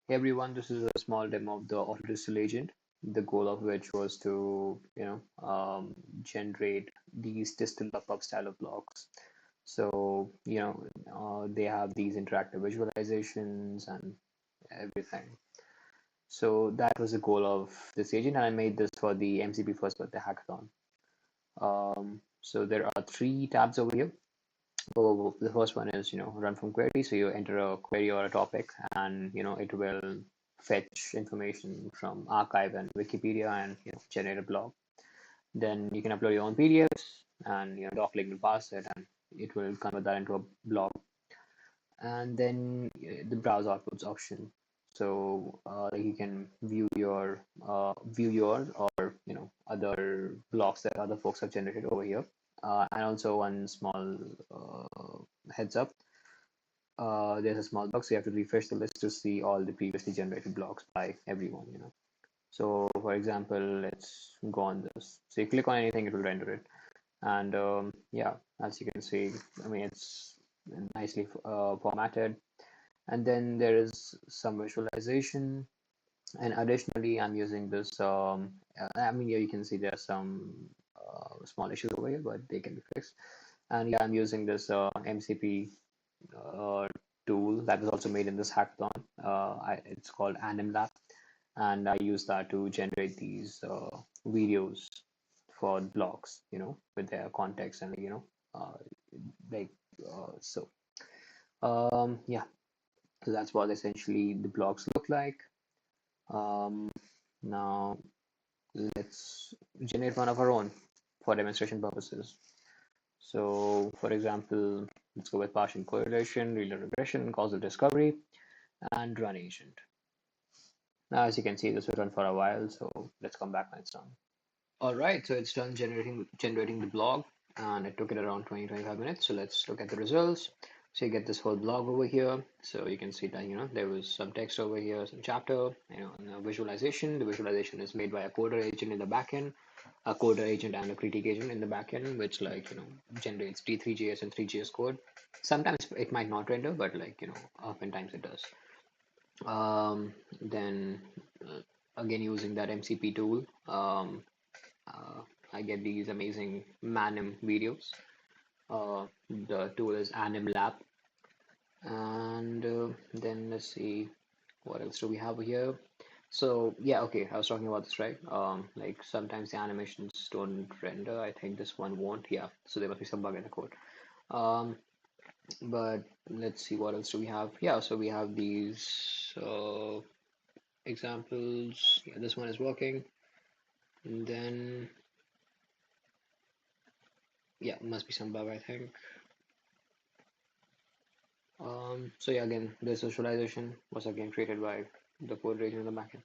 Hey everyone, this is a small demo of the auto distill agent, the goal of which was to, generate these distill up style of blocks. So, they have these interactive visualizations and everything. So that was the goal of this agent, and I made this for the MCP first birthday hackathon. So there are three tabs over here. So the first one is, run from query. So you enter a query or a topic, and it will fetch information from archive and Wikipedia and generate a blog. Then you can upload your own PDFs, and doclink will pass it, and it will convert that into a blog. And then the browse outputs option. So you can view your or other blogs that other folks have generated over here. And also one small heads up. There's a small box. You have to refresh the list to see all the previously generated blocks by everyone. So for example, let's go on this. So you click on anything, it will render it. And yeah, as you can see, I mean, it's nicely formatted. And then there is some visualization. And additionally, I'm using this. I mean, yeah, you can see there are some small issues over here, but they can be fixed. And yeah, I'm using this MCP uh, tool that was also made in this hackathon. It's called AnimLab, and I use that to generate these videos for blogs, with their context and uh, like so. Yeah, so that's what essentially the blogs look like. Um, Now let's generate one of our own for demonstration purposes. So, for example, let's go with partial correlation, linear regression, causal discovery, and run agent. Now, as you can see, this will run for a while, so let's come back when it's done. All right, so it's done generating the blog, and it took it around 20-25 minutes. So let's look at the results. So you get this whole blog over here. So you can see that there was some text over here, some chapter, and a visualization. The visualization is made by a coder agent in the backend, a coder agent and a critique agent in the backend, which generates D3.js and Three.js code. Sometimes it might not render, but oftentimes it does. Then again using that MCP tool, uh, I get these amazing Manim videos. The tool is AnimLab, and then let's see what else do we have here. So yeah, okay, I was talking about this, right? Like sometimes the animations don't render. I think this one won't. Yeah, so there must be some bug in the code. Um, but let's see what else do we have. Yeah, so we have these examples. Yeah, this one is working. And then yeah, must be some bug, I think. So yeah, again, this visualization was again created by the code agent in the backend.